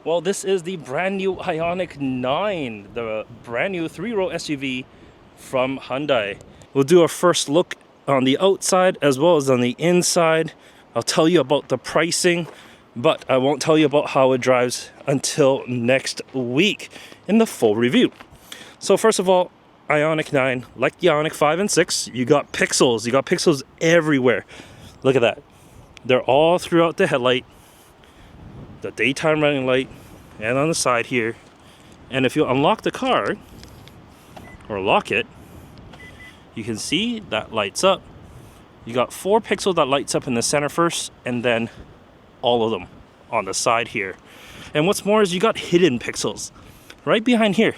Well, this is the brand new Ioniq 9, the brand new 3-row SUV from Hyundai. We'll do a first look on the outside as well as on the inside. I'll tell you about the pricing, but I won't tell you about how it drives until next week in the full review. So first of all, Ioniq 9, like the Ioniq 5 and 6, you got pixels. You got pixels everywhere. Look at that. They're all throughout the headlight, the daytime running light, and on the side here. And if you unlock the car or lock it, you can see that lights up. You got 4 pixels that lights up in the center first, and then all of them on the side here. And what's more is you got hidden pixels right behind here.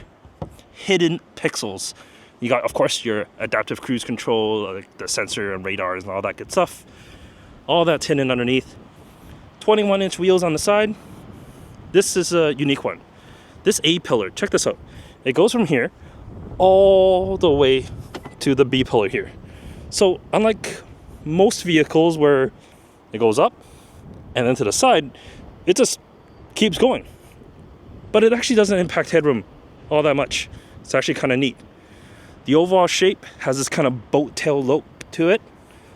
Hidden pixels. You got, of course, your adaptive cruise control, like the sensor and radars and all that good stuff. All that's hidden underneath. 21-inch wheels on the side. This is a unique one. This A pillar, check this out. It goes from here all the way to the B pillar here. So unlike most vehicles where it goes up and then to the side, it just keeps going. But it actually doesn't impact headroom all that much. It's actually kind of neat. The overall shape has this kind of boat tail lope to it.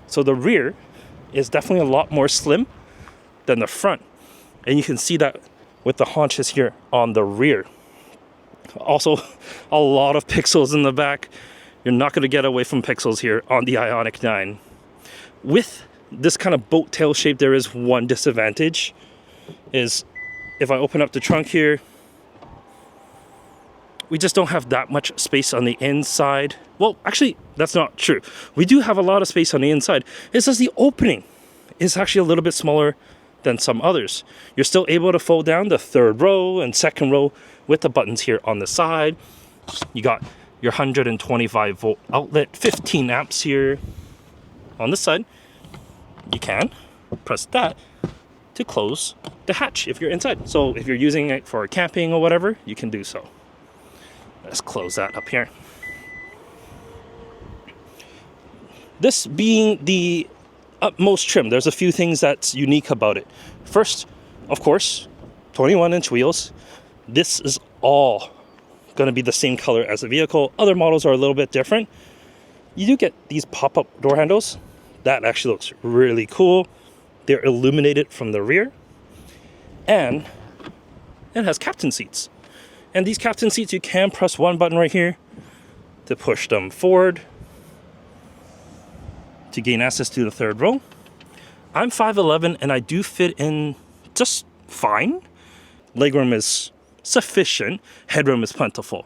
So the rear is definitely a lot more slim than the front. And you can see that with the haunches here on the rear. Also, a lot of pixels in the back. You're not going to get away from pixels here on the Ioniq 9. With this kind of boat tail shape, there is one disadvantage. Is if I open up the trunk here, we just don't have that much space on the inside. Well, actually, that's not true. We do have a lot of space on the inside. It's just the opening is actually a little bit smaller than some others. You're still able to fold down the third row and second row with the buttons here on the side. You got your 125 volt outlet, 15 amps here on this side. You can press that to close the hatch if you're inside. So if you're using it for camping or whatever, you can do so. Let's close that up here. This being the utmost trim, there's a few things that's unique about it. First, of course, 21-inch wheels. This is all going to be the same color as the vehicle. Other models are a little bit different. You do get these pop-up door handles. That actually looks really cool. They're illuminated from the rear. And it has captain seats. And these captain seats, you can press one button right here to push them forward to gain access to the third row. I'm 5'11" and I do fit in just fine. Legroom is sufficient. Headroom is plentiful.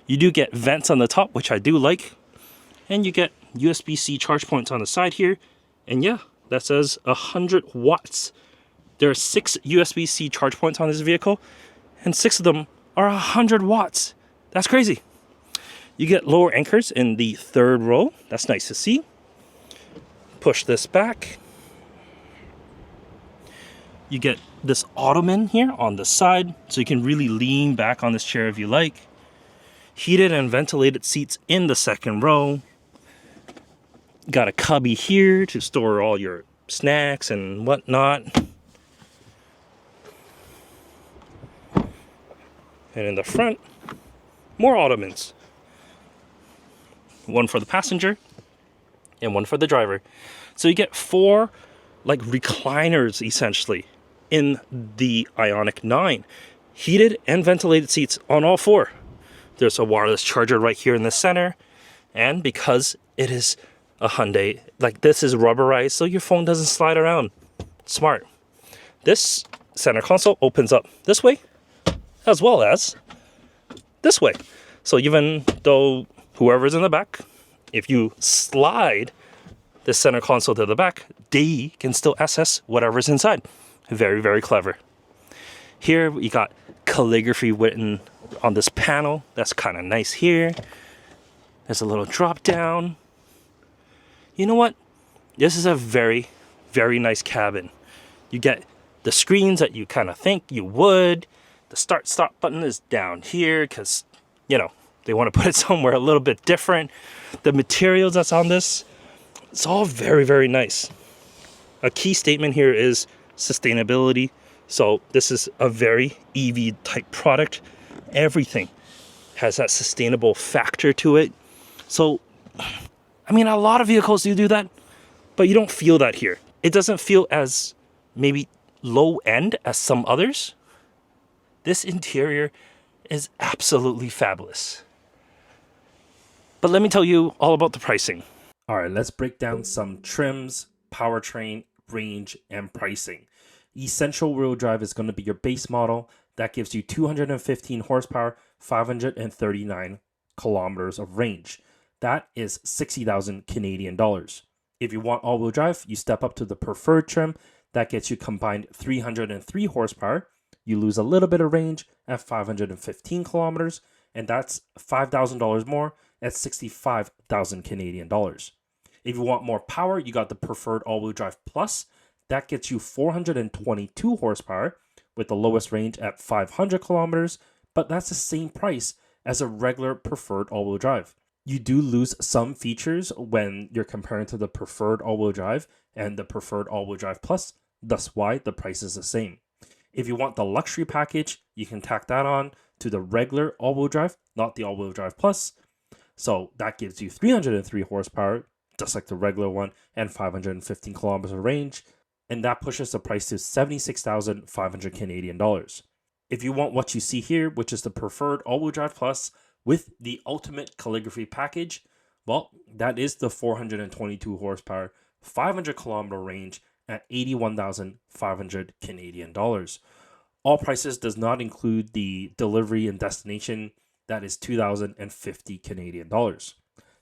You do get vents on the top, which I do like. And you get USB-C charge points on the side here. And yeah, that says 100 watts. There are 6 USB-C charge points on this vehicle, and 6 of them are 100 watts. That's crazy. You get lower anchors in the third row. That's nice to see. Push this back. You get this ottoman here on the side, so you can really lean back on this chair if you like. Heated and ventilated seats in the second row. Got a cubby here to store all your snacks and whatnot. And in the front, more ottomans. One for the passenger and one for the driver. So you get 4 like recliners essentially in the Ioniq 9. Heated and ventilated seats on all 4. There's a wireless charger right here in the center. And because it is a Hyundai, like this is rubberized so your phone doesn't slide around. Smart. This center console opens up this way as well as this way. So even though whoever's in the back, if you slide the center console to the back, they can still access whatever's inside. Very, very clever. Here we got calligraphy written on this panel. That's kind of nice here. There's a little drop down. You know what? This is a very, very nice cabin. You get the screens that you kind of think you would. The start-stop button is down here because, you know, they want to put it somewhere a little bit different. The materials that's on this, it's all very, very nice. A key statement here is sustainability. So this is a very EV type product. Everything has that sustainable factor to it. So, I mean, a lot of vehicles do that, but you don't feel that here. It doesn't feel as maybe low end as some others. This interior is absolutely fabulous. But let me tell you all about the pricing. All right, let's break down some trims, powertrain, range, and pricing. Essential wheel drive is going to be your base model. That gives you 215 horsepower, 539 kilometers of range. That is 60,000 Canadian dollars. If you want all wheel drive, you step up to the preferred trim. That gets you combined 303 horsepower. You lose a little bit of range at 515 kilometers, and that's $5,000 more at 65,000 Canadian dollars. If you want more power, you got the preferred all-wheel drive plus. That gets you 422 horsepower with the lowest range at 500 kilometers, but that's the same price as a regular preferred all-wheel drive. You do lose some features when you're comparing to the preferred all-wheel drive and the preferred all-wheel drive plus. That's why the price is the same. If you want the luxury package, you can tack that on to the regular all-wheel drive, not the all-wheel drive plus. So that gives you 303 horsepower, just like the regular one, and 515 kilometers of range. And that pushes the price to 76,500 Canadian dollars. If you want what you see here, which is the preferred all-wheel drive plus with the ultimate calligraphy package, well, that is the 422 horsepower, 500 kilometer range at 81,500 Canadian dollars. All prices does not include the delivery and destination. That is 2,050 Canadian dollars.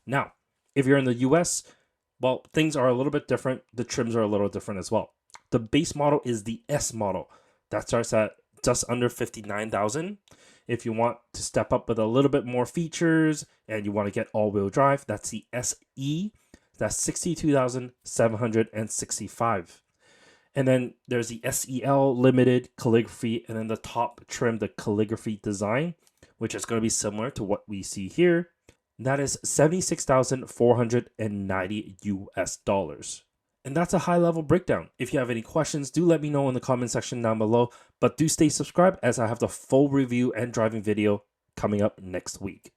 Now, if you're in the US, well, things are a little bit different. The trims are a little different as well. The base model is the S model. That starts at just under 59,000. If you want to step up with a little bit more features and you want to get all-wheel drive, that's the SE. That's 62,765. And then there's the SEL limited calligraphy, and then the top trim, the calligraphy design, which is going to be similar to what we see here. That is 76,490 US dollars. And that's a high level breakdown. If you have any questions, do let me know in the comment section down below, but do stay subscribed as I have the full review and driving video coming up next week.